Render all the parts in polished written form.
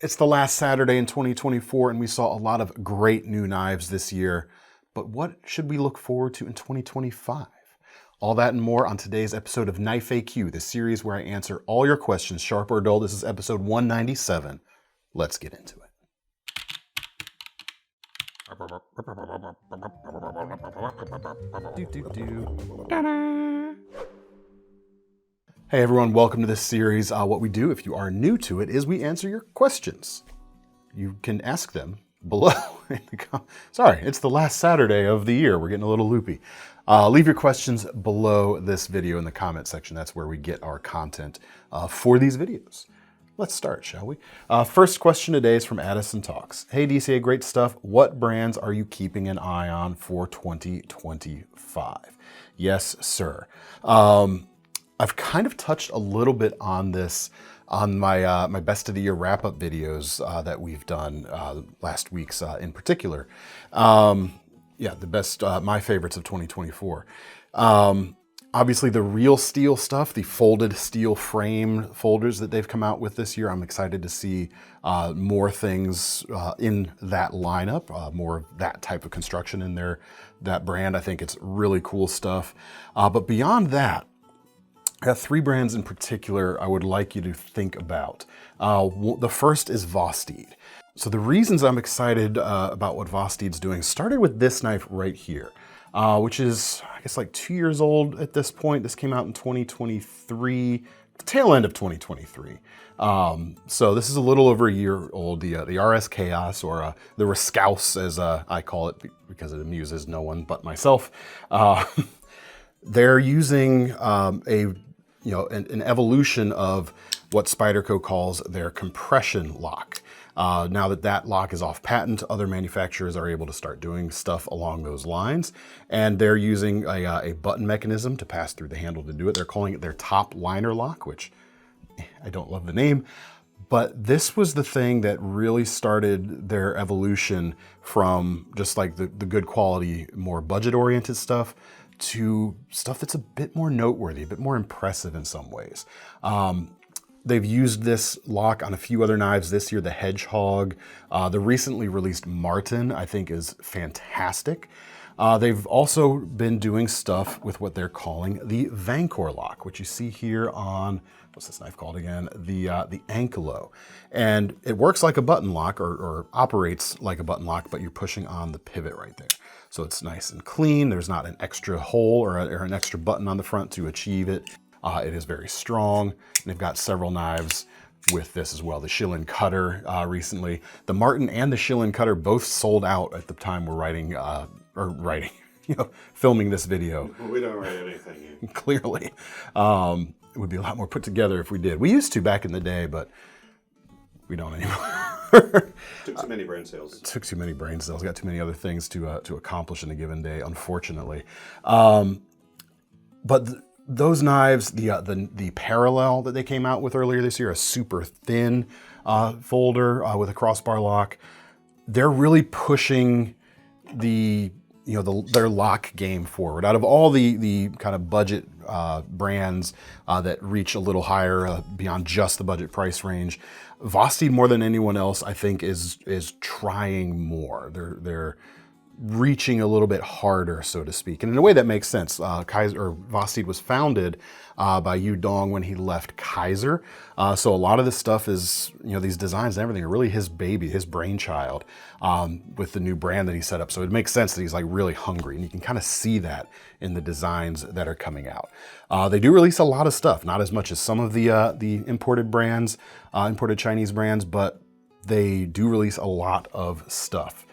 It's the last Saturday in 2024, and we saw a lot of great new knives this year. But what should we look forward to in 2025? All that and more on today's episode of Knife AQ, the series where I answer all your questions, sharp or dull. This is episode 197. Let's get into it. Hey everyone, welcome to this series. What we do, if you are new to it, is we answer your questions. You can ask them below. Sorry, it's the last Saturday of the year. We're getting a little loopy. Leave your questions below this video in the comment section. That's where we get our content for these videos. Let's start, shall we? First question today is from Addison Talks. Hey DCA, great stuff. What brands are you keeping an eye on for 2025? Yes, sir. I've kind of touched a little bit on this on my my best of the year wrap-up videos that we've done last week's in particular. Yeah, the best, my favorites of 2024. Obviously the real steel stuff, the folded steel frame folders that they've come out with this year. I'm excited to see more things in that lineup, more of that type of construction in that brand. I think it's really cool stuff. But beyond that, I have three brands in particular I would like you to think about. The first is Vosteed. So the reasons I'm excited about what Vosteed's doing started with this knife right here, which is, I guess, like 2 years old at this point. This came out in 2023, the tail end of 2023. So this is a little over a year old, the RS Chaos, or the Rescouse as I call it because it amuses no one but myself. They're using an evolution of what Spyderco calls their compression lock. Now that lock is off patent, other manufacturers are able to start doing stuff along those lines, and they're using a button mechanism to pass through the handle to do it. They're calling it their top liner lock, which I don't love the name, but this was the thing that really started their evolution from just like the good quality, more budget-oriented stuff to stuff that's a bit more noteworthy, a bit more impressive in some ways. They've used this lock on a few other knives this year. The Hedgehog, the recently released Martin, I think is fantastic. They've also been doing stuff with what they're calling the Vancor lock, which you see here on, what's this knife called again? The Ankylo. And it works like a button lock or operates like a button lock, but you're pushing on the pivot right there. So it's nice and clean. There's not an extra hole or an extra button on the front to achieve it. It is very strong. And they've got several knives with this as well. The Schillen Cutter recently. The Martin and the Schillen Cutter both sold out at the time we're filming this video. We don't write anything. Clearly. It would be a lot more put together if we did. We used to back in the day, but we don't anymore. Took too many brain cells. Took too many brain cells. Got too many other things to accomplish in a given day, unfortunately. Those knives, the Parallel that they came out with earlier this year, a super thin folder with a crossbar lock, they're really pushing their lock game forward. Out of all the kind of budget brands that reach a little higher beyond just the budget price range, Vosteed more than anyone else, I think, is trying more. They're reaching a little bit harder, so to speak. And in a way that makes sense. Vosteed was founded by Yu Dong when he left Kaiser. So a lot of this stuff is, these designs and everything are really his baby, his brainchild with the new brand that he set up. So it makes sense that he's like really hungry, and you can kind of see that in the designs that are coming out. They do release a lot of stuff, not as much as some of the imported brands, imported Chinese brands, but they do release a lot of stuff.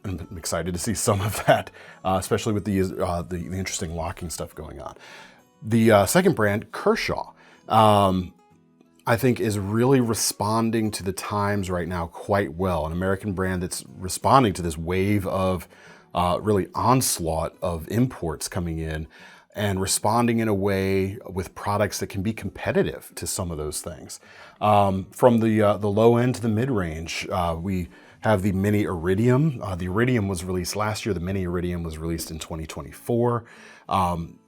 I'm excited to see some of that, especially with the interesting locking stuff going on. The second brand, Kershaw, I think is really responding to the times right now quite well. An American brand that's responding to this wave of really onslaught of imports coming in and responding in a way with products that can be competitive to some of those things. From the low end to the mid-range, we have the Mini Iridium. The Iridium was released last year. The Mini Iridium was released in 2024.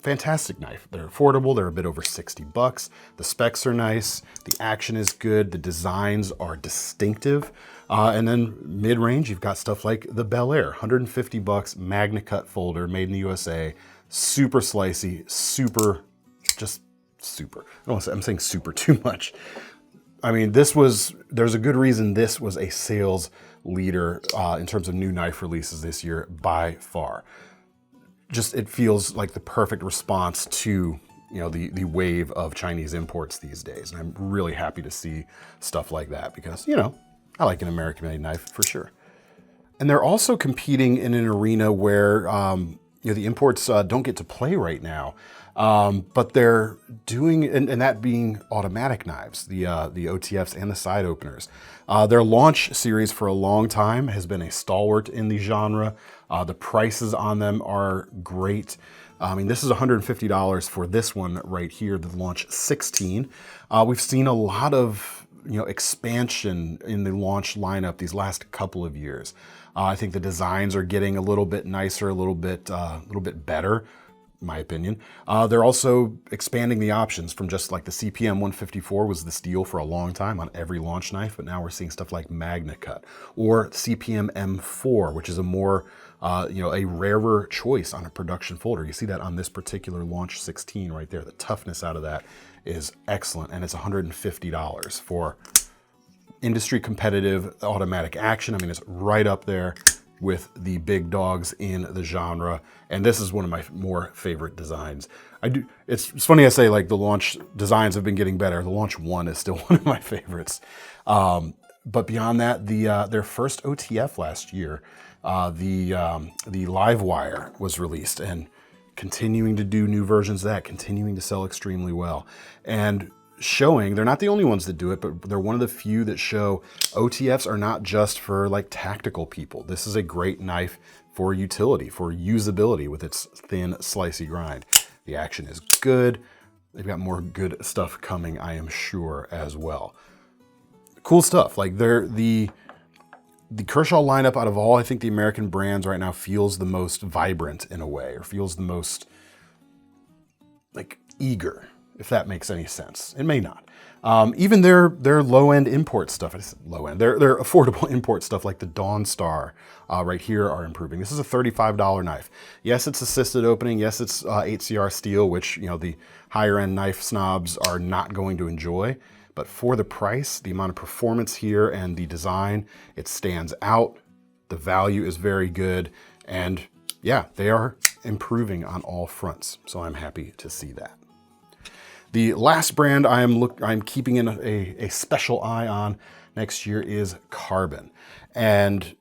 Fantastic knife. They're affordable. They're a bit over 60 bucks. The specs are nice. The action is good. The designs are distinctive. And then mid-range, you've got stuff like the Bel Air, 150 bucks, Magna Cut folder, made in the USA, super slicey, super, just super. I don't want to say, I'm saying super too much. I mean, there's a good reason this was a sales leader in terms of new knife releases this year by far. Just, it feels like the perfect response to, the wave of Chinese imports these days. And I'm really happy to see stuff like that because, I like an American-made knife for sure. And they're also competing in an arena where, the imports don't get to play right now. But they're doing, and that being automatic knives, the OTFs and the side openers. Their launch series for a long time has been a stalwart in the genre. The prices on them are great. I mean, this is $150 for this one right here, the launch 16. We've seen a lot of, expansion in the launch lineup these last couple of years. I think the designs are getting a little bit nicer, a little bit better, in my opinion. They're also expanding the options from just like the CPM 154 was the steal for a long time on every launch knife, but now we're seeing stuff like Magna Cut or CPM M4, which is a more, a rarer choice on a production folder. You see that on this particular launch 16 right there. The toughness out of that is excellent, and it's $150 for industry competitive automatic action. I mean, it's right up there with the big dogs in the genre. And this is one of my more favorite designs. It's funny I say like the launch designs have been getting better. The launch 1 is still one of my favorites. But beyond that, their first OTF last year, the Livewire was released and continuing to do new versions of that, continuing to sell extremely well. And showing, they're not the only ones that do it, but they're one of the few that show OTFs are not just for like tactical people. This is a great knife for utility, for usability with its thin, slicey grind. The action is good. They've got more good stuff coming, I am sure, as well. Cool stuff. Like the Kershaw lineup out of all, I think the American brands right now feels the most vibrant in a way, or feels the most like eager, if that makes any sense. It may not. Even their low-end import stuff, I said low-end, their affordable import stuff like the Dawn Star right here are improving. This is a $35 knife. Yes, it's assisted opening. Yes, it's 8CR steel, which the higher-end knife snobs are not going to enjoy. But for the price, the amount of performance here and the design, it stands out. The value is very good. And yeah, they are improving on all fronts. So I'm happy to see that. The last brand I'm keeping in a special eye on next year is Carbon. And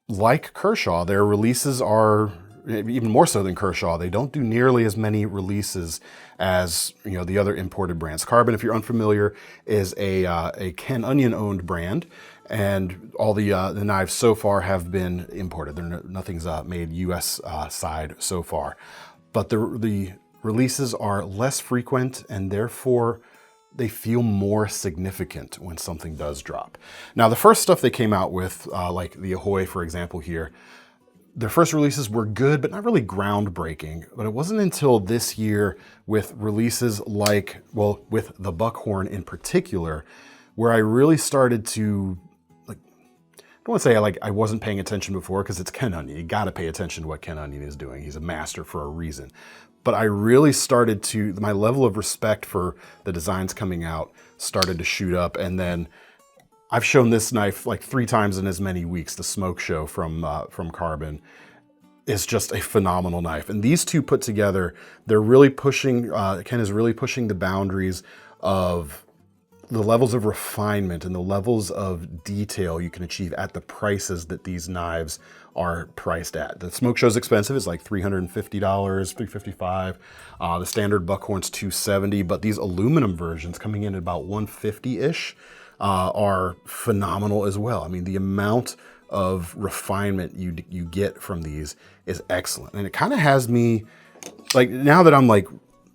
like Kershaw, their releases are even more so than Kershaw. They don't do nearly as many releases as the other imported brands. Carbon, if you're unfamiliar, is a Ken Onion owned brand, and all the knives so far have been imported. Nothing's made U.S. Side so far, but the releases are less frequent and therefore they feel more significant when something does drop. Now, the first stuff they came out with, like the Ahoy, for example, here, their first releases were good, but not really groundbreaking. But it wasn't until this year with releases like, well, with the Buckhorn in particular, where I really started to, like, I don't want to say I wasn't paying attention before because it's Ken Onion. You got to pay attention to what Ken Onion is doing. He's a master for a reason. But I really started to, my level of respect for the designs coming out started to shoot up. And then I've shown this knife like 3 times in as many weeks. The Smoke Show from Carbon is just a phenomenal knife. And these two put together, they're really pushing, Ken is really pushing the boundaries of the levels of refinement and the levels of detail you can achieve at the prices that these knives are priced at. The Smoke Show's expensive. It's like $350, $355. The standard Buckhorn's $270, but these aluminum versions coming in at about $150-ish are phenomenal as well. I mean, the amount of refinement you get from these is excellent. And it kind of has me, like, now that I'm like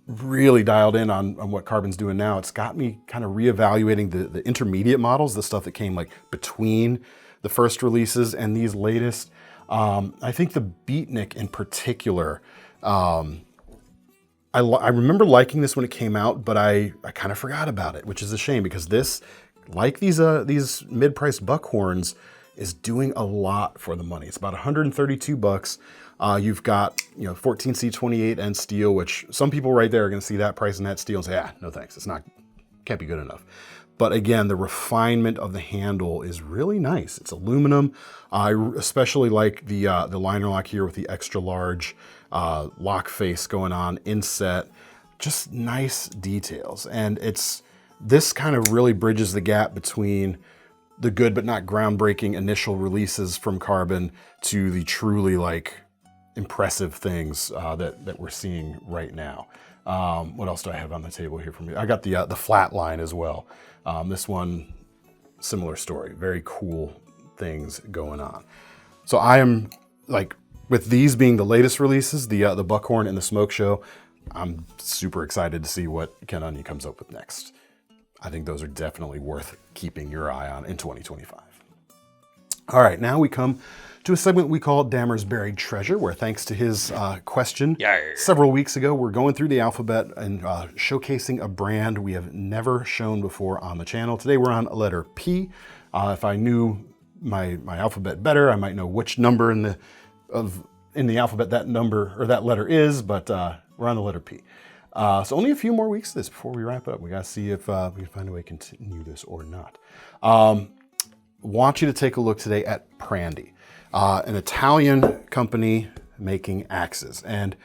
really dialed in on what Carbon's doing now, it's got me kind of reevaluating the intermediate models, the stuff that came like between the first releases and these latest. I think the beatnik in particular, I remember liking this when it came out, but I kind of forgot about it, which is a shame because this, like these mid-priced buckhorns, is doing a lot for the money. It's about 132 bucks. You've got 14C28 and steel, which some people right there are going to see that price and that steel and say, no thanks, can't be good enough. But again, the refinement of the handle is really nice. It's aluminum. I especially like the liner lock here with the extra large lock face going on, inset, just nice details. And this kind of really bridges the gap between the good but not groundbreaking initial releases from Carbon to the truly impressive things that we're seeing right now. What else do I have on the table here for me? I got the flat line as well. This one, similar story, very cool things going on. So I am with these being the latest releases, the Buckhorn and the Smoke Show, I'm super excited to see what Ken Onion comes up with next. I think those are definitely worth keeping your eye on in 2025. All right, now we come to a segment we call Damyr's Buried Treasure, where thanks to his question several weeks ago, we're going through the alphabet and showcasing a brand we have never shown before on the channel. Today we're on letter P. If I knew my alphabet better, I might know which number in the alphabet that number or that letter is, but we're on the letter P. So only a few more weeks of this before we wrap it up. We got to see if we can find a way to continue this or not. Want you to take a look today at Prandi, an Italian company making axes. And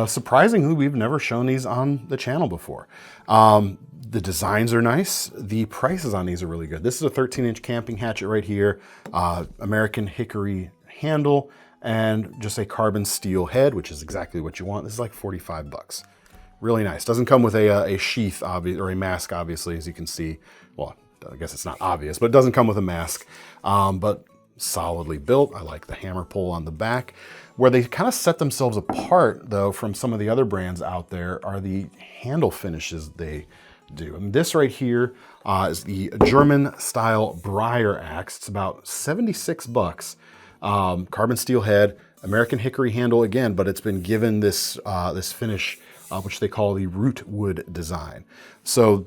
surprisingly, we've never shown these on the channel before. The designs are nice. The prices on these are really good. This is a 13-inch camping hatchet right here, American hickory handle, and just a carbon steel head, which is exactly what you want. This is like 45 bucks. Really nice. Doesn't come with a sheath, or a mask, obviously, as you can see. Well, I guess it's not obvious, but it doesn't come with a mask. But solidly built. I like the hammer pull on the back. Where they kind of set themselves apart, though, from some of the other brands out there are the handle finishes they do. And this right here is the German-style Briar axe. It's about 76 bucks. Carbon steel head, American hickory handle again, but it's been given this this finish, which they call the root wood design. So,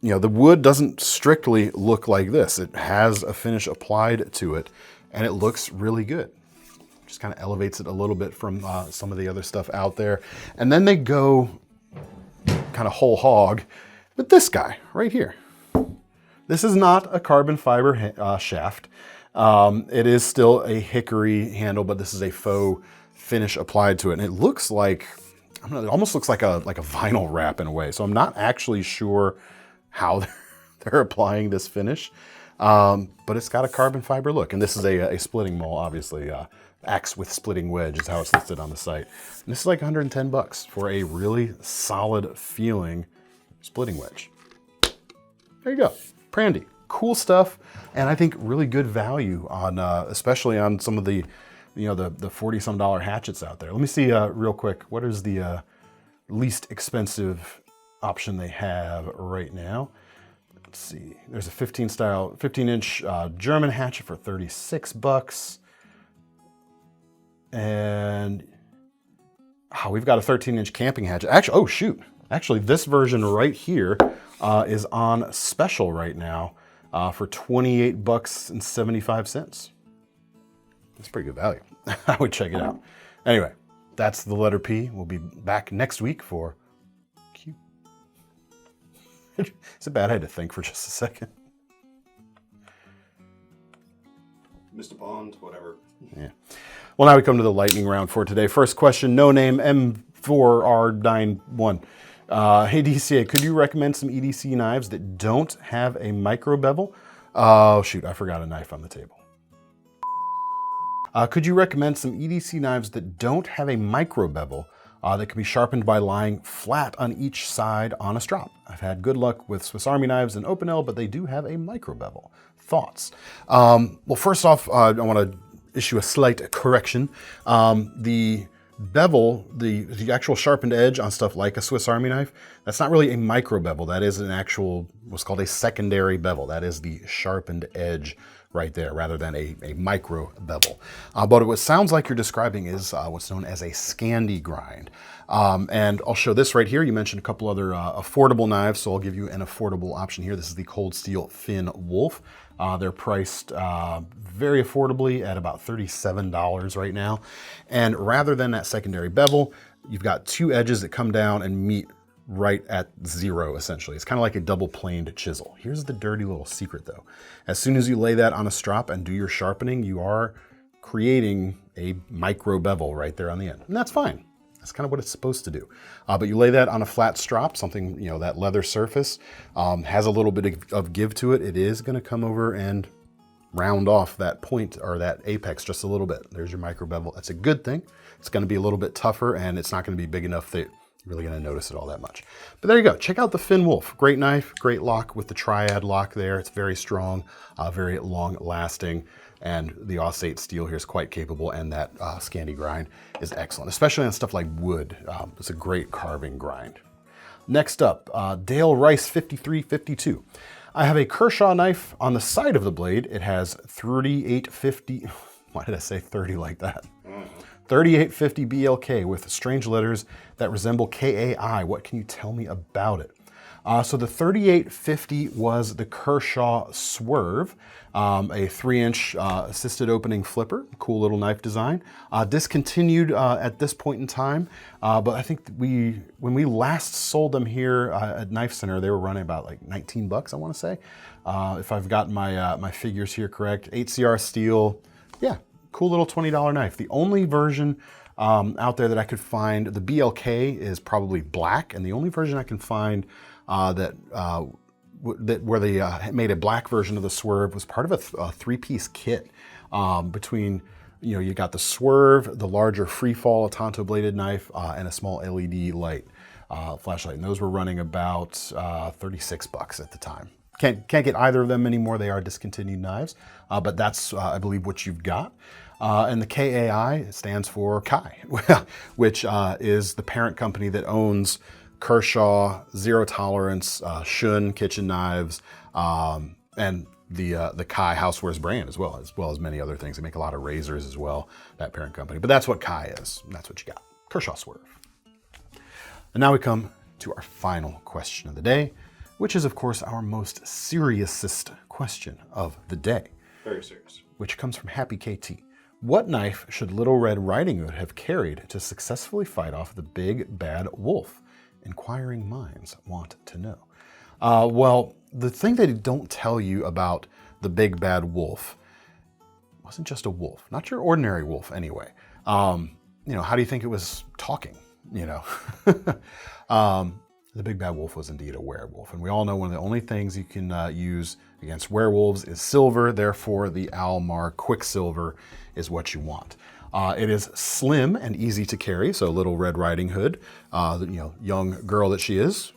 the wood doesn't strictly look like this. It has a finish applied to it, and it looks really good. Just kind of elevates it a little bit from some of the other stuff out there. And then they go kind of whole hog with this guy right here. This is not a carbon fiber shaft. It is still a hickory handle, but this is a faux finish applied to it. And it looks like, I don't know, it almost looks like a vinyl wrap in a way. So I'm not actually sure how they're applying this finish, but it's got a carbon fiber look. And this is a splitting mole, obviously. Axe with splitting wedge is how it's listed on the site. And this is like 110 bucks for a really solid feeling splitting wedge. There you go. Prandi. Cool stuff, and I think really good value on, especially on some of the, the $40-some hatchets out there. Let me see real quick. What is the least expensive option they have right now? Let's see. There's a 15-inch German hatchet for 36 bucks, and we've got a 13-inch camping hatchet. Actually, oh shoot! Actually, this version right here is on special right now. For 28 bucks and 75 cents. That's pretty good value. I would check it out. Anyway, that's the letter P. We'll be back next week for Q. Is it bad I had to think for just a second? Mr. Bond, whatever. Yeah. Well, now we come to the lightning round for today. First question, no name M4R91. Hey DCA, could you recommend some EDC knives that don't have a micro bevel? Oh shoot, I forgot a knife on the table. Could you recommend some EDC knives that don't have a micro bevel that can be sharpened by lying flat on each side on a strop? I've had good luck with Swiss Army knives and Open L, but they do have a micro bevel. Thoughts? Well, first off, I want to issue a slight correction. The bevel, the actual sharpened edge on stuff like a Swiss Army knife, That's not really a micro bevel. That is an actual, what's called a secondary bevel. That is the sharpened edge right there, rather than a micro bevel. But what sounds like you're describing is what's known as a Scandi grind. And I'll show this right here. You mentioned a couple other affordable knives, so I'll give you an affordable option here. This is the Cold Steel Finn Wolf. They're priced very affordably at about $37 right now. And rather than that secondary bevel, you've got two edges that come down and meet right at zero, essentially. It's kind of like a double planed chisel. Here's the dirty little secret though. As soon as you lay that on a strop and do your sharpening, you are creating a micro bevel right there on the end. And that's fine. That's kind of what it's supposed to do. But you lay that on a flat strop, something, you know, that leather surface has a little bit of give to it. It is gonna come over and round off that point or that apex just a little bit. There's your micro bevel. That's a good thing. It's gonna be a little bit tougher and it's not gonna be big enough that really gonna notice it all that much. But there you go, check out the Finn Wolf. Great knife, great lock with the triad lock there. It's very strong, very long lasting, and the Aussate steel here is quite capable, and that Scandi grind is excellent, especially on stuff like wood. It's a great carving grind. Next up, Dale Rice 5352. I have a Kershaw knife. On the side of the blade, it has 3850, why did I say 30 like that? 3850 BLK with strange letters that resemble KAI. What can you tell me about it? So the 3850 was the Kershaw Swerve, a 3-inch assisted opening flipper. Cool little knife design. Discontinued at this point in time, but I think when we last sold them here at KnifeCenter, they were running about like 19 bucks, I want to say, if I've got my figures here correct. 8CR steel, yeah. Cool little $20 knife. The only version out there that I could find, the BLK is probably black, and the only version I can find where they made a black version of the Swerve was part of a 3-piece kit between, you know, you got the Swerve, the larger freefall Tanto bladed knife, and a small LED light flashlight, and those were running about 36 bucks at the time. Can't get either of them anymore. They are discontinued knives, but that's, I believe, what you've got. And the KAI stands for Kai, which is the parent company that owns Kershaw, Zero Tolerance, Shun kitchen knives, and the Kai housewares brand as well as many other things. They make a lot of razors as well, that parent company. But that's what Kai is. And that's what you got. Kershaw Swerve. And now we come to our final question of the day, which is, of course, our most seriousest question of the day. Very serious. Which comes from Happy KT. What knife should Little Red Riding Hood have carried to successfully fight off the big bad wolf? Inquiring minds want to know. Well, the thing they don't tell you about the big bad wolf wasn't just a wolf, not your ordinary wolf anyway. You know, how do you think it was talking? You know, the big bad wolf was indeed a werewolf, and we all know one of the only things you can use against werewolves is silver. Therefore, the Almar Quicksilver is what you want. It is slim and easy to carry, so Little Red Riding Hood, you know, young girl that she is.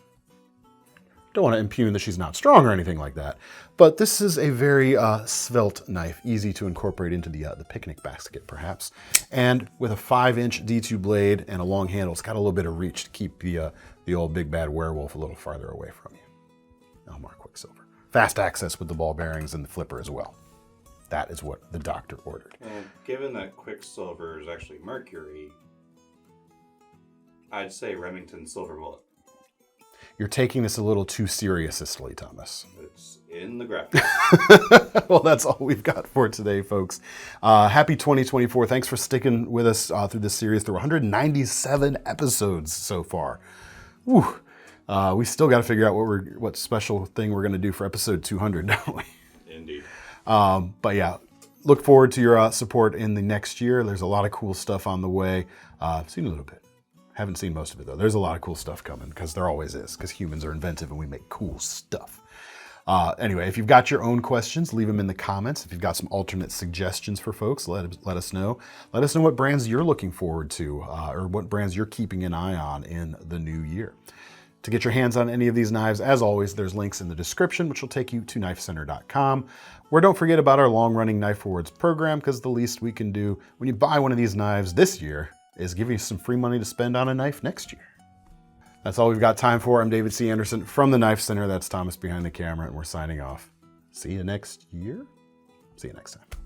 Don't want to impugn that she's not strong or anything like that, but this is a very svelte knife, easy to incorporate into the picnic basket, perhaps. And with a 5-inch D2 blade and a long handle, it's got a little bit of reach to keep the old big bad werewolf a little farther away from you. Almar Quicksilver. Fast access with the ball bearings and the flipper as well. That is what the doctor ordered. Well, given that Quicksilver is actually mercury, I'd say Remington Silver Bullet. You're taking this a little too seriously, Thomas. It's in the graphic. Well, that's all we've got for today, folks. Happy 2024. Thanks for sticking with us through this series. There were 197 episodes so far. Whew. We still got to figure out what special thing we're going to do for episode 200, don't we? Indeed. But yeah, look forward to your support in the next year. There's a lot of cool stuff on the way. I've seen a little bit. Haven't seen most of it, though. There's a lot of cool stuff coming, because there always is, because humans are inventive and we make cool stuff. Anyway, if you've got your own questions, leave them in the comments. If you've got some alternate suggestions for folks, let us know. Let us know what brands you're looking forward to, or what brands you're keeping an eye on in the new year. To get your hands on any of these knives, as always, there's links in the description, which will take you to KnifeCenter.com, where don't forget about our long-running Knife Rewards program, because the least we can do when you buy one of these knives this year is give you some free money to spend on a knife next year. That's all we've got time for. I'm David C. Anderson from the Knife Center. That's Thomas behind the camera, and we're signing off. See you next year? See you next time.